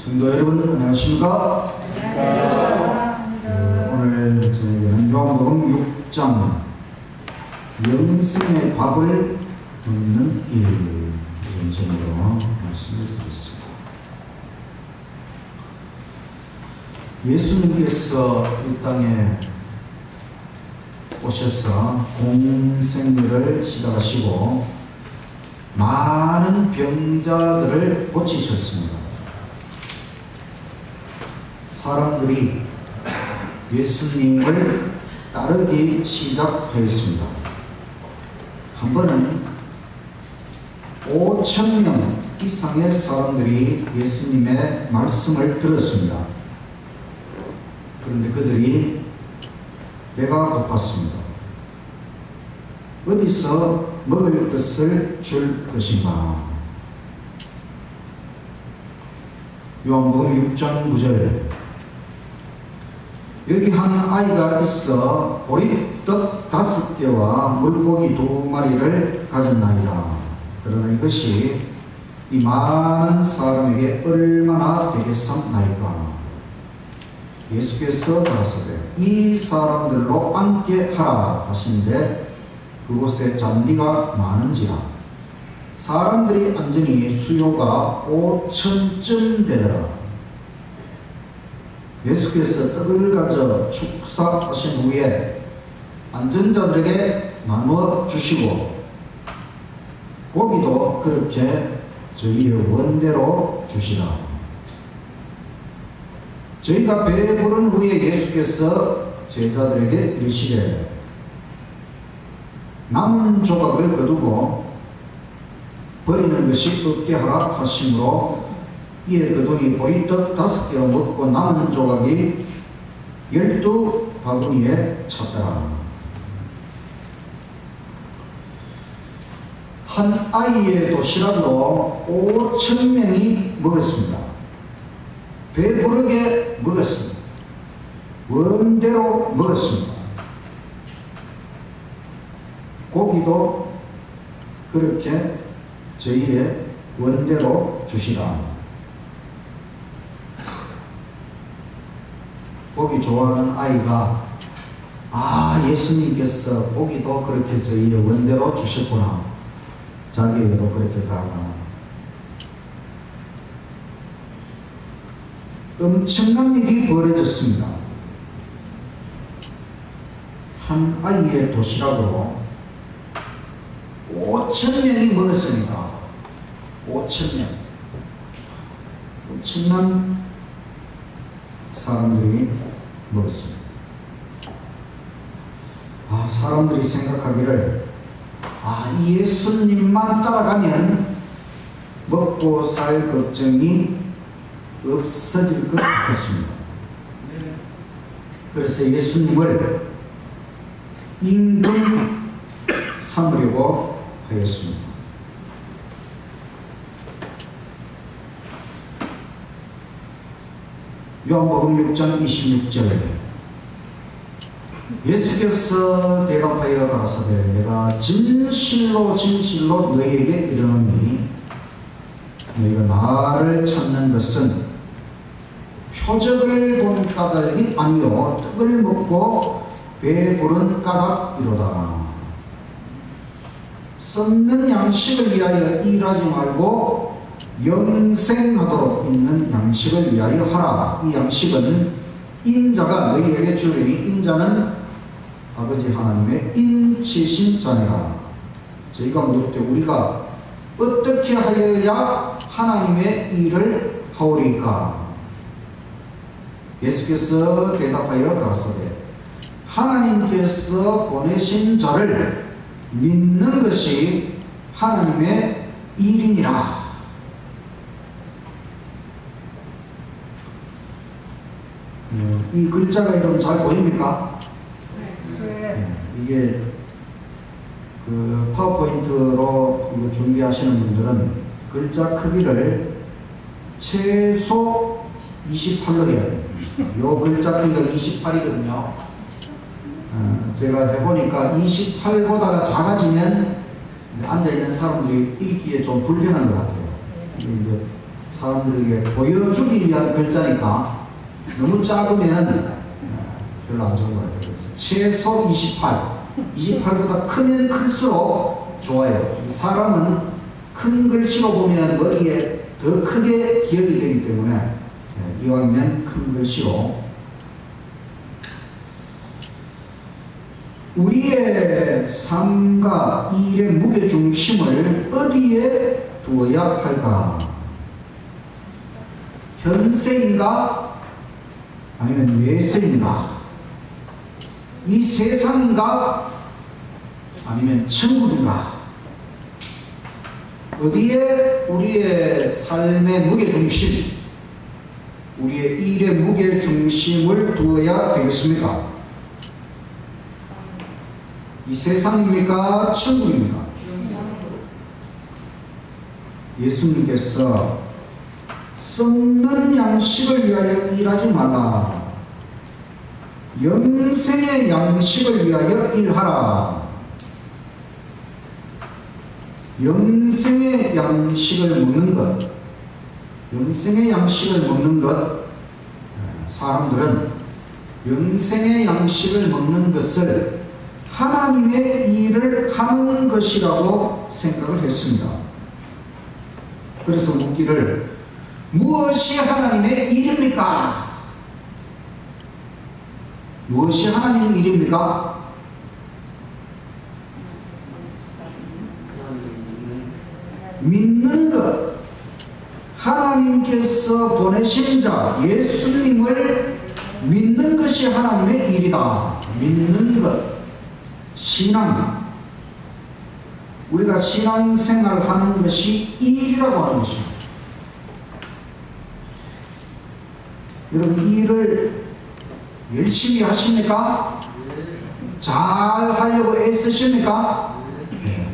성도 여러분 안녕하십니까? 오늘 저희는 요한복음 6장 영생의 밥을 듣는 일 이런 제목으로 말씀을 드리겠습니다. 예수님께서 이 땅에 오셔서 공생애를 시작하시고 많은 병자들을 고치셨습니다. 사람들이 예수님을 따르기 시작하였습니다. 한 번은 5,000명 이상의 사람들이 예수님의 말씀을 들었습니다. 그런데 그들이 배가 고팠습니다. 어디서 먹을 것을 줄 것인가? 요한복음 6장 9절 여기 한 아이가 있어 보리떡 5개와 물고기 2마리를 가졌나이다. 그러나 이것이 이 많은 사람에게 얼마나 되겠사옵나이까? 예수께서 가라사대 이 사람들로 함께 하라 하시는데 그곳에 잔디가 많은지라 사람들이 앉으니 수요가 5,000쯤 되더라. 예수께서 떡을 가져 축사하신 후에 앉은 자들에게 나누어 주시고 고기도 그렇게 저희의 원대로 주시라. 저희가 배부른 후에 예수께서 제자들에게 이르시되 남은 조각을 거두고 버리는 것이 없게 하라 하시므로 이에 그들이 보리떡 5개로 먹고 남은 조각이 12바구니에 찼더라. 한 아이의 도시락으로 5,000명이 먹었습니다. 배부르게 먹었습니다. 원대로 먹었습니다. 고기도 그렇게 저희의 원대로 주시라. 고기 좋아하는 아이가 예수님께서 고기도 그렇게 저희의 원대로 주셨구나. 자기에게도 그렇게 다가가. 엄청난 일이 벌어졌습니다. 한 아이의 도시락으로 5,000명이 먹었습니다. 5,000명. 엄청난 사람들이 먹었습니다. 사람들이 생각하기를 예수님만 따라가면 먹고 살 걱정이 없어질 것 같았습니다. 그래서 예수님을 임금 삼으려고 하였습니다. 요한복음 6장 26절 예수께서 대답하여 가라사대 내가 진실로 진실로 너희에게 이르노니 너희가 나를 찾는 것은 표적을 본 까닭이 아니요 떡을 먹고 배부른 까닭이로다. 썩는 양식을 위하여 일하지 말고 영생하도록 있는 양식을 위하여 하라. 이 양식은 인자가 너희에게 주리니 인자는 아버지 하나님의 인치신 자니라. 저희가 묻을 때 우리가 어떻게 하여야 하나님의 일을 하오리까? 예수께서 대답하여 가라사대 하나님께서 보내신 자를 믿는 것이 하나님의 일이니라. 이 글자가 여러분 잘 보입니까? 이게 그 파워포인트로 이거 준비하시는 분들은 글자 크기를 최소 28로 해요. 요 글자 크기가 28이거든요. 제가 해보니까 28보다가 작아지면 앉아있는 사람들이 읽기에 좀 불편한 것 같아요. 이제 사람들에게 보여주기 위한 글자니까 너무 작으면 별로 안 좋은 것 같아요. 그래서 최소 28보다 크면 클수록 좋아요. 사람은 큰 글씨로 보면 머리에 더 크게 기억이 되기 때문에 이왕이면 큰 글씨로. 우리의 삶과 일의 무게중심을 어디에 두어야 할까? 현세인가? 아니면 내세인가? 이 세상인가? 아니면 천국인가? 어디에 우리의 삶의 무게중심, 우리의 일의 무게중심을 두어야 되겠습니까? 이 세상입니까? 천국입니까? 예수님께서 썩는 양식을 위하여 일하지 말라. 영생의 양식을 위하여 일하라. 영생의 양식을 먹는 것, 영생의 양식을 먹는 것, 사람들은 영생의 양식을 먹는 것을 하나님의 일을 하는 것이라고 생각을 했습니다. 그래서 묻기를, 무엇이 하나님의 일입니까? 무엇이 하나님의 일입니까? 믿는 것. 하나님께서 보내신 자 예수님을 믿는 것이 하나님의 일이다. 믿는 것. 신앙. 우리가 신앙생활을 하는 것이 일이라고 하는 것입니다. 여러분, 일을 열심히 하십니까? 잘 하려고 애쓰십니까?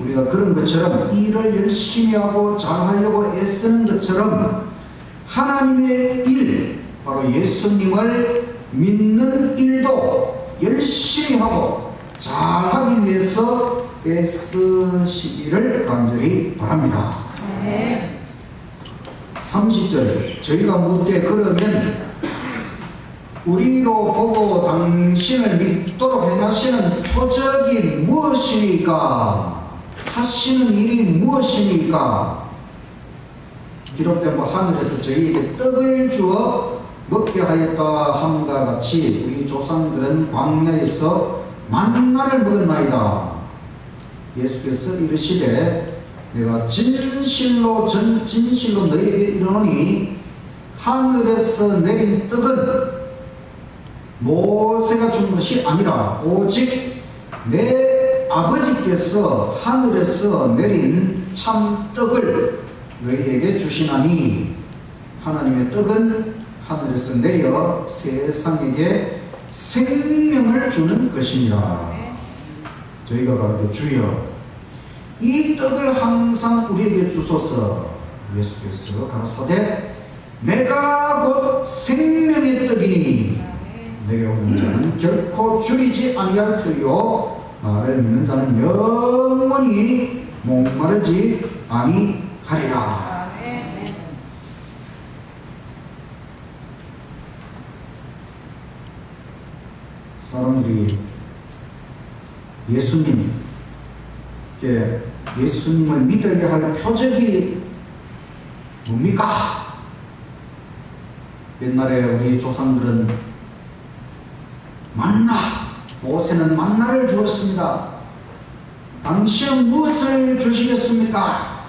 우리가 그런 것처럼 일을 열심히 하고 잘 하려고 애쓰는 것처럼 하나님의 일, 바로 예수님을 믿는 일도 열심히 하고 잘 하기 위해서 애쓰시기를 간절히 바랍니다. 30절, 저희가 묻되 그러면 우리로 보고 당신을 믿도록 행하시는 표적이 무엇이니까? 하시는 일이 무엇이니까? 기록된 바 하늘에서 저희에게 떡을 주어 먹게 하였다 함과 같이 우리 조상들은 광야에서 만나를 먹었나이다. 예수께서 이르시되 내가 진실로 너희에게 이르노니 하늘에서 내린 떡은 모세가 준 것이 아니라 오직 내 아버지께서 하늘에서 내린 참떡을 너희에게 주시나니, 하나님의 떡은 하늘에서 내려 세상에게 생명을 주는 것이니라. 저희가 가로되 주여 이 떡을 항상 우리에게 주소서. 예수께서 가라사대 내가 곧 생명의 떡이니 내게 오는 자는 결코 줄이지 아니할 터이요 나를 믿는 자는 영원히 목마르지 아니하리라. 사람들이 예수님을 믿어야 할 표적이 뭡니까? 옛날에 우리 조상들은 만나, 모세는 만나를 주었습니다. 당신은 무엇을 주시겠습니까?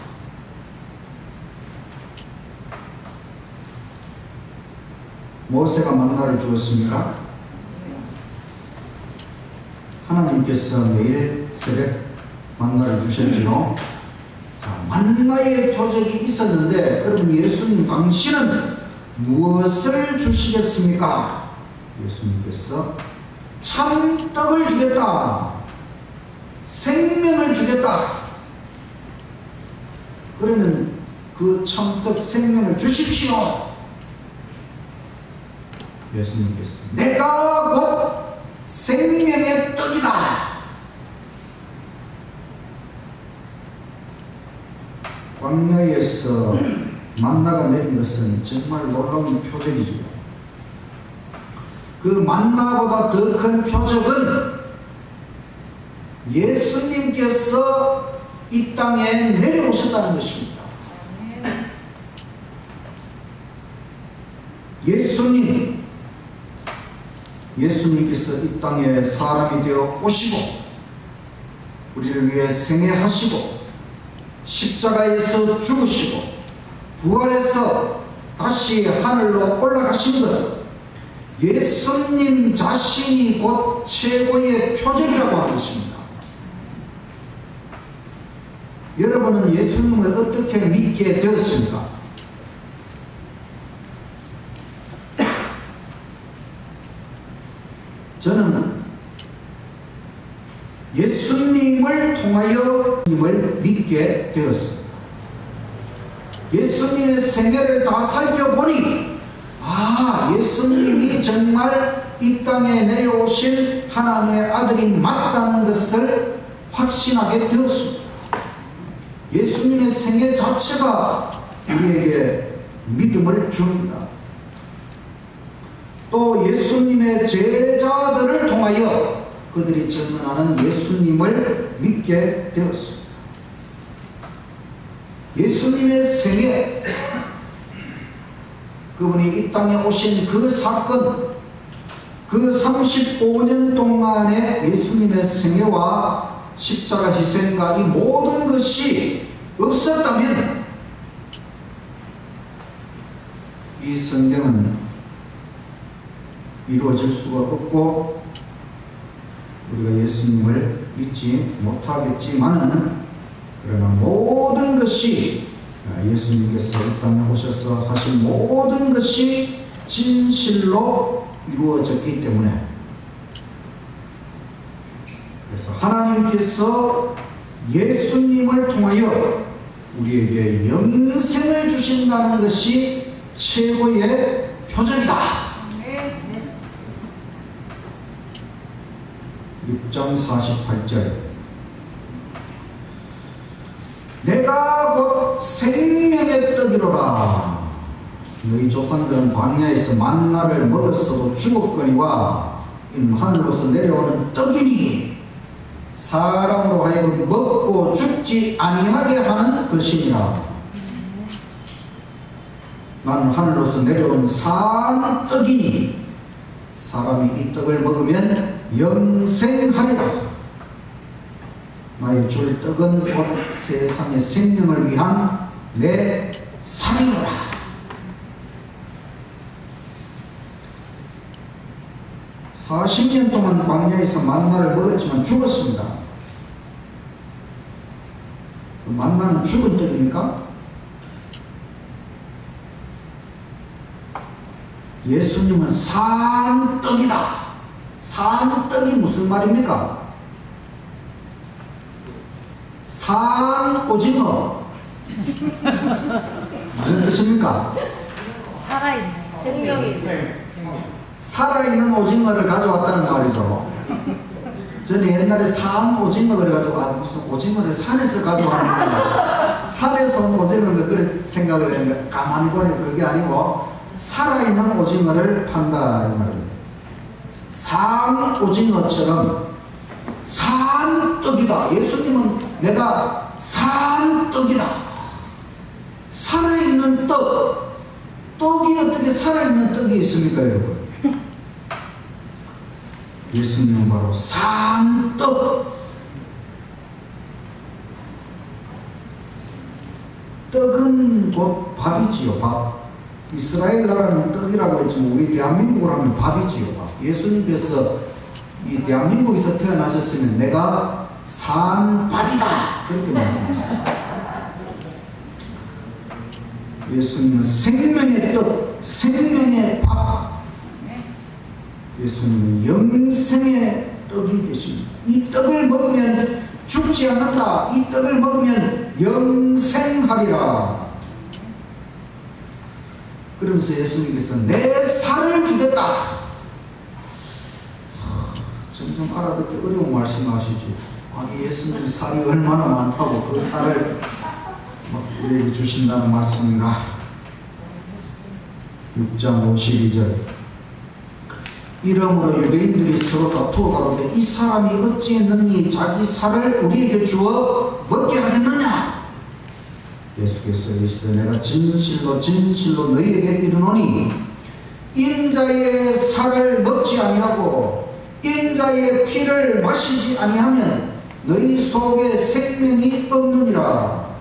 모세가 만나를 주었습니까? 하나님께서 매일 새벽 만나를 주셨지요. 자, 만나의 표적이 있었는데, 그러면 예수님 당신은 무엇을 주시겠습니까? 예수님께서 참떡을 주겠다. 생명을 주겠다. 그러면 그 참떡 생명을 주십시오. 예수님께서 내가 곧 생명의 떡이다. 광야에서 만나가 내린 것은 정말 놀라운 표적이죠. 그 만나보다 더 큰 표적은 예수님께서 이 땅에 내려오셨다는 것입니다. 예수님께서 이 땅에 사람이 되어 오시고 우리를 위해 생애하시고 십자가에서 죽으시고 부활해서 다시 하늘로 올라가신 것, 예수님 자신이 곧 최고의 표적이라고 하는 것입니다. 여러분은 예수님을 어떻게 믿게 되었습니까? 저는 예수님을 통하여 님을 믿게 되었습니다. 예수님의 생애를 다 살펴보니 예수님이 정말 이 땅에 내려오신 하나님의 아들이 맞다는 것을 확신하게 되었습니다. 예수님의 생애 자체가 우리에게 믿음을 줍니다. 또 예수님의 제자들을 통하여 그들이 증언하는 예수님을 믿게 되었습니다. 예수님의 생애, 그분이 이 땅에 오신 그 사건, 그 35년 동안의 예수님의 생애와 십자가 희생과 이 모든 것이 없었다면 이 성경은 이루어질 수가 없고 우리가 예수님을 믿지 못하겠지만은, 그러나 모든 것이 예수님께서 이 땅에 오셔서 하신 모든 것이 진실로 이루어졌기 때문에, 그래서 하나님께서 예수님을 통하여 우리에게 영생을 주신다는 것이 최고의 표적이다. 6장 48절, 내가 곧 생명의 떡이로라. 너희 조상들은 광야에서 만나를 먹었어도 죽었거니와 이는 하늘로서 내려오는 떡이니 사람으로 하여금 먹고 죽지 아니하게 하는 것이니라. 나는 하늘로서 내려온 산 떡이니 사람이 이 떡을 먹으면 영생하리라. 나의 줄 떡은 곧 세상의 생명을 위한 내 살이로라. 사 40년 동안 광야에서 만나를 먹었지만 죽었습니다. 만나는 죽은 떡입니까? 예수님은 산떡이다. 산떡이 무슨 말입니까? 산 오징어 무슨 뜻입니까? 살아있는 생명이 있는 살아있는 오징어를 가져왔다는 말이죠. 저는 옛날에 산 오징어 그래가지고 무슨 오징어를 산에서 가져왔는데 산에서 온 오징어를 그래 생각을 했는데 가만히 보니 그게 아니고 살아있는 오징어를 판다 이 말입니다. 산 오징어처럼 산떡이다. 예수님은 내가 산떡이다. 살아있는 떡. 떡이 어떻게 살아있는 떡이 있습니까, 여러분? 예수님은 바로 산떡. 떡은 곧 밥이지요, 밥. 이스라엘 나라는 떡이라고 했지만 우리 대한민국을 하면 밥이지요, 밥. 예수님께서 이 대한민국에서 태어나셨으면 내가 산밥이다 그렇게 말씀하셨습니다. 예수님은 생명의 떡, 생명의 밥. 예수님은 영생의 떡이 되십니다. 이 떡을 먹으면 죽지 않는다. 이 떡을 먹으면 영생하리라. 그러면서 예수님께서 내 살을 주겠다. 점점 알아듣기 어려운 말씀하시지. 아니 예수님 살이 얼마나 많다고 그 살을 우리에게 주신다는 말씀인가. 6장 52절. 이러므로 유대인들이 서로 다투어 가로되 이 사람이 어찌했느니 자기 살을 우리에게 주어 먹게 하겠느냐. 예수께서 이르시되 내가 진실로 진실로 너희에게 이르노니 인자의 살을 먹지 아니하고 인자의 피를 마시지 아니하면 너희 속에 생명이 없느니라.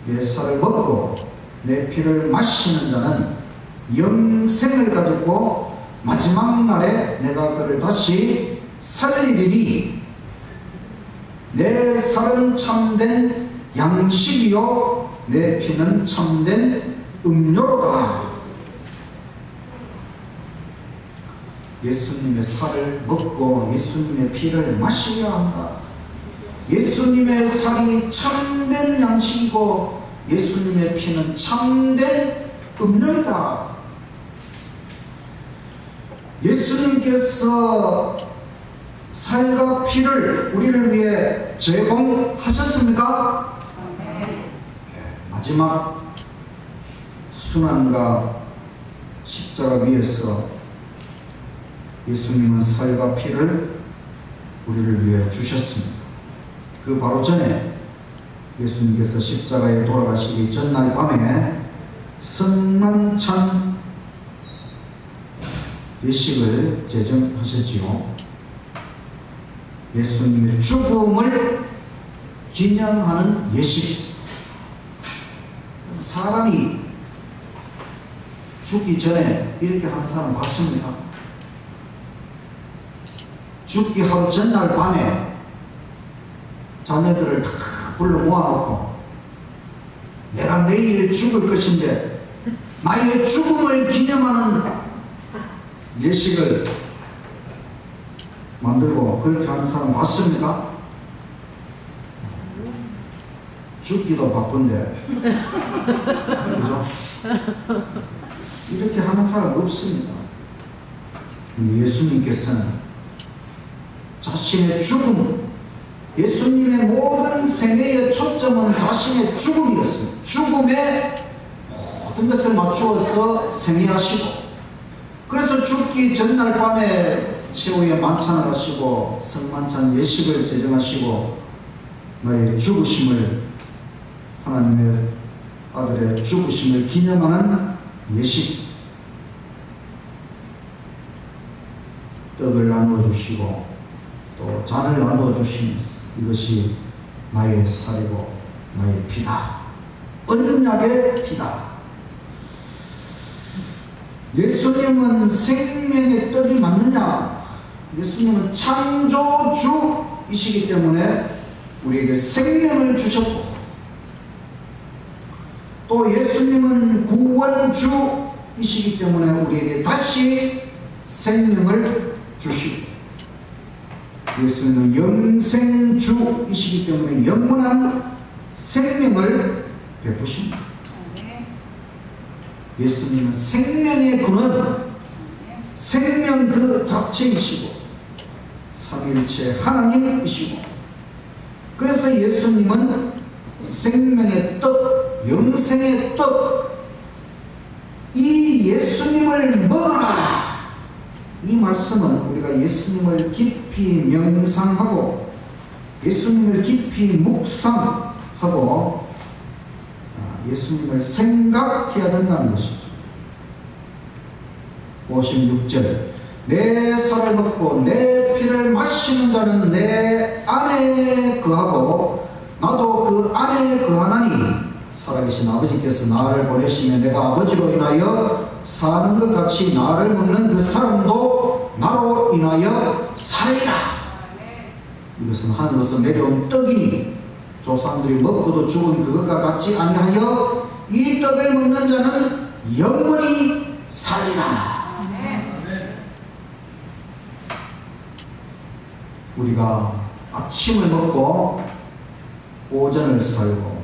내 살을 먹고 내 피를 마시는 자는 영생을 가지고 마지막 날에 내가 그를 다시 살리리니 내 살은 참된 양식이요 내 피는 참된 음료로다. 예수님의 살을 먹고 예수님의 피를 마셔야 한다. 예수님의 살이 참된 양식이고 예수님의 피는 참된 음료이다. 예수님께서 살과 피를 우리를 위해 제공하셨습니까? 마지막 순환과 십자가 위에서 예수님은 살과 피를 우리를 위해 주셨습니다. 그 바로 전에 예수님께서 십자가에 돌아가시기 전날 밤에 성만찬 예식을 제정하셨지요. 예수님의 죽음을 기념하는 예식. 사람이 죽기 전에 이렇게 하는 사람 봤습니까? 죽기 하루 전날 밤에 자녀들을 다 불러 모아놓고 내가 내일 죽을 것인데 나의 죽음을 기념하는 예식을 만들고 그렇게 하는 사람 봤습니까? 죽기도 바쁜데 그죠? 이렇게 하는 사람 없습니다. 예수님께서는 자신의 죽음, 예수님의 모든 생애의 초점은 자신의 죽음이었어요. 죽음에 모든 것을 맞추어서 생애하시고 그래서 죽기 전날 밤에 최후의 만찬을 하시고 성만찬 예식을 제정하시고 나의 죽으심을, 하나님의 아들의 죽으심을 기념하는 예식, 떡을 나누어 주시고 또 잔을 나누어 주시면서 이것이 나의 살이고 나의 피다, 언약의 피다. 예수님은 생명의 떡이 맞느냐? 예수님은 창조주이시기 때문에 우리에게 생명을 주셨고 또 예수님은 구원주이시기 때문에 우리에게 다시 생명을 주시고 예수님은 영생주이시기 때문에 영원한 생명을 베푸십니다. 예수님은 생명의 근원, 생명 그 자체이시고 삼위일체 하나님이시고 그래서 예수님은 생명의 떡, 영생의 떡, 이 예수님을 먹어라. 이 말씀은 우리가 예수님을 깊이 명상하고 예수님을 깊이 묵상하고 예수님을 생각해야 된다는 것이죠. 56절 내 살을 먹고 내 피를 마시는 자는 내 안에 거하고 나도 그 안에 거하나니 살아계신 아버지께서 나를 보내시며 내가 아버지로 인하여 사는 것 같이 나를 먹는 그 사람도 나로 인하여 살리라. 이것은 하늘로서 내려온 떡이니 조상들이 먹고도 죽은 그것과 같지 아니하여 이 떡을 먹는 자는 영원히 살리라. 우리가 아침을 먹고 오전을 살고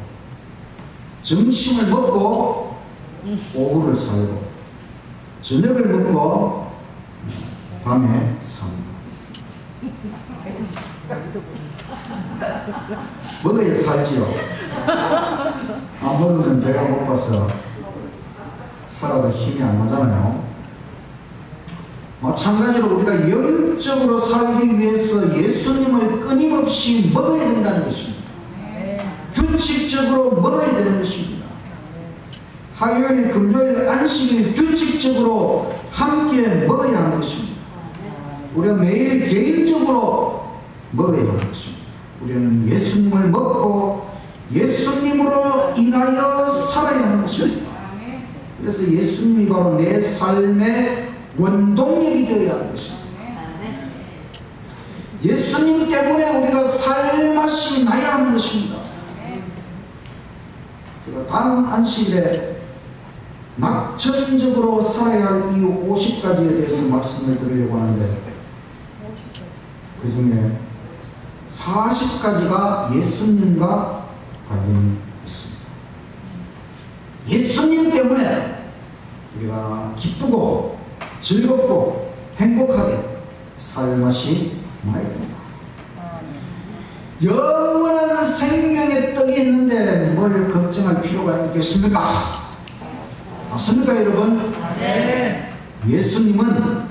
점심을 먹고 오후를 살고 저녁을 먹고 밤에 삽니다. 먹어야 살지요. 안 먹으면 배가 고파서 살아도 힘이 안 나잖아요. 마찬가지로 우리가 영적으로 살기 위해서 예수님을 끊임없이 먹어야 된다는 것입니다. 규칙적으로 먹어야 되는 것입니다. 화요일, 금요일, 안식일 규칙적으로 함께 먹어야 하는 것입니다. 우리가 매일 개인적으로 먹어야 하는 것입니다. 우리는 예수님을 먹고 예수님으로 인하여 살아야 하는 것입니다. 그래서 예수님이 바로 내 삶의 원동력이 되어야 하는 것입니다. 예수님 때문에 우리가 살맛이 나야 하는 것입니다. 제가 다음 안식일에 낙천적으로 살아야 할 이유 50가지에 대해서 말씀을 드리려고 하는데, 그 중에 40가지가 예수님과 관련이 있습니다. 예수님 때문에 우리가 기쁘고 즐겁고 행복하게 살 맛이 나야 됩니다. 영원한 생명의 떡이 있는데 뭘 걱정할 필요가 있겠습니까? 맞습니까, 여러분? 예수님은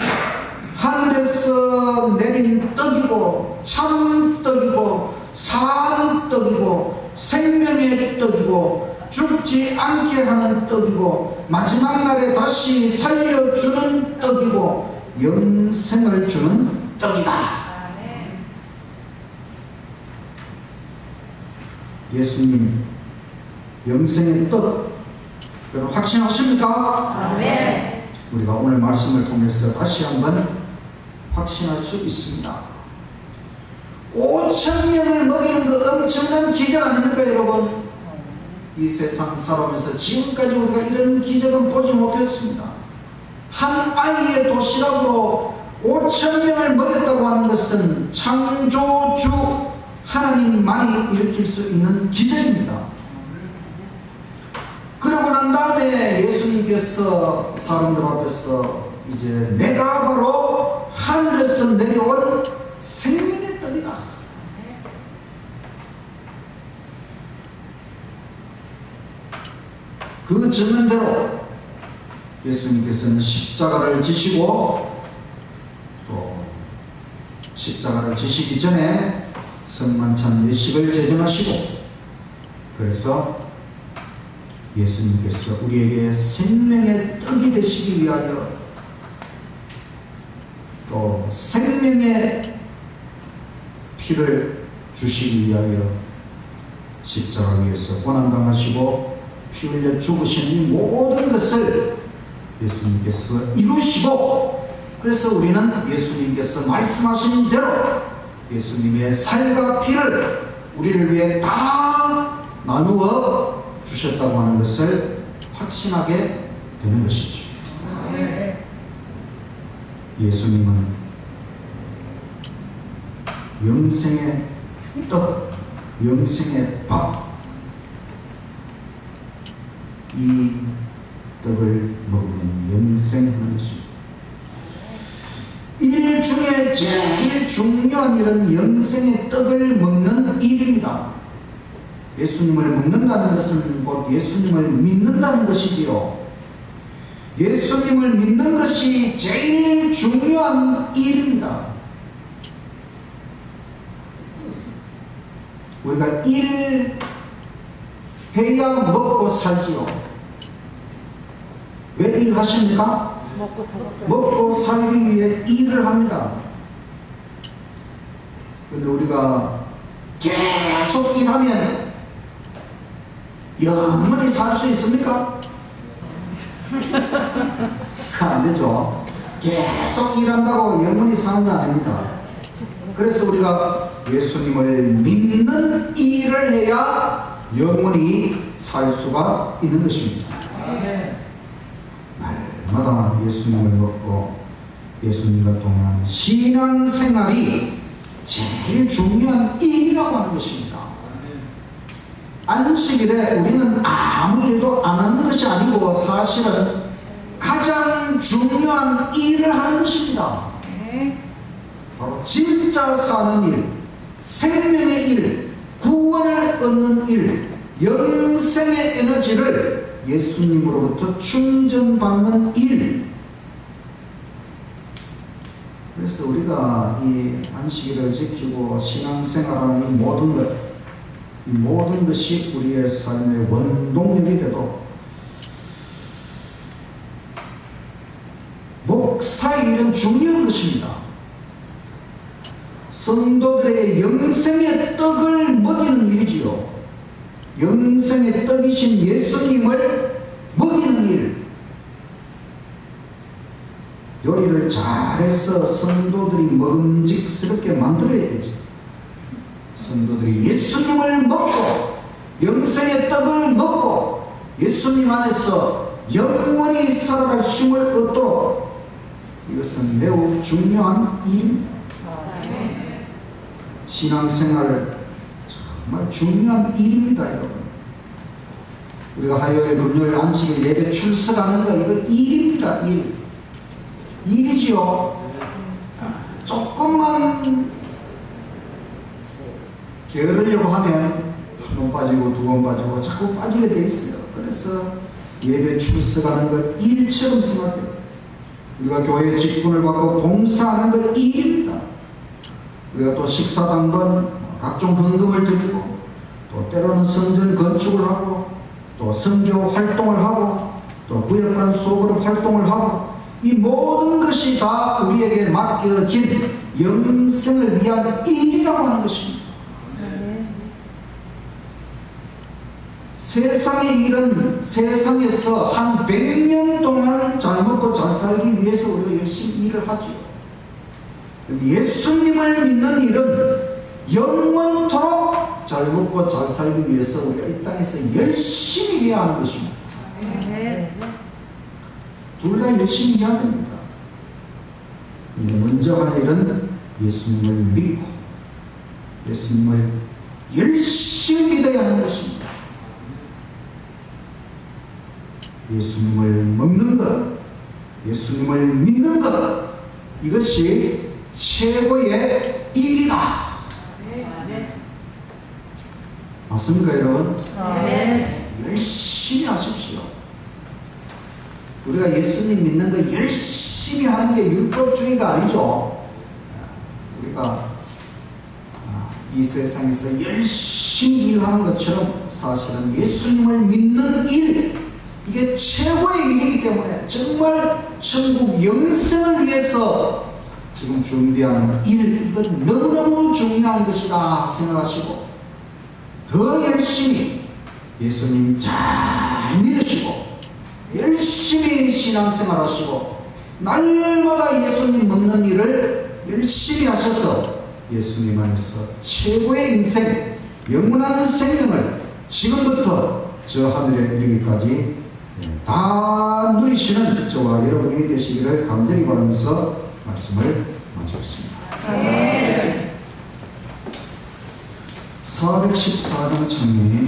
하늘에서 내린 떡이고 참떡이고 산떡이고 생명의 떡이고 죽지 않게 하는 떡이고 마지막 날에 다시 살려주는 떡이고 영생을 주는 떡이다. 예수님 영생의 떡, 여러분 확신하십니까? 우리가 오늘 말씀을 통해서 다시 한번 확신할 수 있습니다. 5,000명을 먹이는 그 엄청난 기적 아닙니까, 여러분? 이 세상 살아오면서 지금까지 우리가 이런 기적은 보지 못했습니다. 한 아이의 도시락으로 5,000명을 먹였다고 하는 것은 창조주 하나님만이 일으킬 수 있는 기적입니다. 그러고 난 다음에 예수님께서 사람들 앞에서 이제 내가 바로 하늘에서 내려온 생명의 떡이다. 그 증언대로 예수님께서는 십자가를 지시고 또 십자가를 지시기 전에 성만찬 예식을 제정하시고, 그래서 예수님께서 우리에게 생명의 떡이 되시기 위하여 또 생명의 피를 주시기 위하여 십자가 위에서 고난당하시고 피 흘려 죽으신 이 모든 것을 예수님께서 이루시고, 그래서 우리는 예수님께서 말씀하신 대로 예수님의 살과 피를 우리를 위해 다 나누어 주셨다고 하는 것을 확신하게 되는 것이죠. 예수님은 영생의 떡, 영생의 밥, 이 떡을 먹으면 영생하는 것입니다. 일 중에 제일 중요한 일은 영생의 떡을 먹는 일입니다. 예수님을 먹는다는 것은 곧 예수님을 믿는다는 것이지요. 예수님을 믿는 것이 제일 중요한 일입니다. 우리가 일 해야 먹고 살지요. 왜 일하십니까? 먹고 살기 위해 일을 합니다. 그런데 우리가 계속 일하면 영원히 살 수 있습니까? 안 되죠. 계속 일한다고 영원히 사는 게 아닙니다. 그래서 우리가 예수님을 믿는 일을 해야 영원히 살 수가 있는 것입니다. 날마다 예수님을 먹고 예수님과 동행하는 신앙생활이 제일 중요한 일이라고 하는 것입니다. 안식일에 우리는 아무 일도 안 하는 것이 아니고 사실은 가장 중요한 일을 하는 것입니다. 바로 진짜 사는 일, 생명의 일, 구원을 얻는 일, 영생의 에너지를 예수님으로부터 충전받는 일. 그래서 우리가 이 안식일을 지키고 신앙생활하는 이 모든 것이 우리의 삶의 원동력이 되도록 목사의 일은 중요한 것입니다. 성도들에게 영생의 떡을 먹이는 일이지요. 영생의 떡이신 예수님을 먹이는 일. 요리를 잘해서 성도들이 먹음직스럽게 만들어야 되죠. 성도들이 예수님을 먹고 영생의 떡을 먹고 예수님 안에서 영원히 살아갈 힘을 얻도록 이것은 매우 중요한 일입니다. 신앙생활 정말 중요한 일입니다, 여러분. 우리가 화요일, 금요일, 안식일 예배 출석하는 거 이거 일입니다, 일. 일이지요. 조금만 게으르려고 하면 한 번 빠지고 두 번 빠지고 자꾸 빠지게 돼 있어요. 그래서 예배 출석하는 것 일처럼 생각해요. 우리가 교회 직분을 받고 봉사하는 것 일입니다. 우리가 또 식사당번 각종 헌금을 드리고 또 때로는 성전 건축을 하고 또 선교 활동을 하고 또 구역관 소그룹 활동을 하고 이 모든 것이 다 우리에게 맡겨진 영생을 위한 일이라고 하는 것입니다. 세상의 일은 세상에서 한 100년 동안 잘 먹고 잘 살기 위해서 우리가 열심히 일을 하지요. 예수님을 믿는 일은 영원토록 잘 먹고 잘 살기 위해서 우리가 이 땅에서 열심히 해야 하는 것입니다. 둘 다 열심히 해야 됩니다. 먼저 할 일은 예수님을 믿고 예수님을 열심히 믿어야 하는 것입니다. 예수님을 먹는 것, 예수님을 믿는 것, 이것이 최고의 일이다. 맞습니까, 여러분? 열심히 하십시오. 우리가 예수님 믿는 거 열심히 하는 게 율법주의가 아니죠. 우리가 이 세상에서 열심히 일하는 것처럼 사실은 예수님을 믿는 일, 이게 최고의 일이기 때문에 정말 천국 영생을 위해서 지금 준비하는 일, 이건 너무너무 중요한 것이다 생각하시고 더 열심히 예수님 잘 믿으시고 열심히 신앙생활 하시고 날마다 예수님 먹는 일을 열심히 하셔서 예수님 안에서 최고의 인생, 영원한 생명을 지금부터 저 하늘에 이르기까지 다 누리시는 저와 여러분이 되시기를 간절히 바라면서 말씀을 마치겠습니다. 414장 창에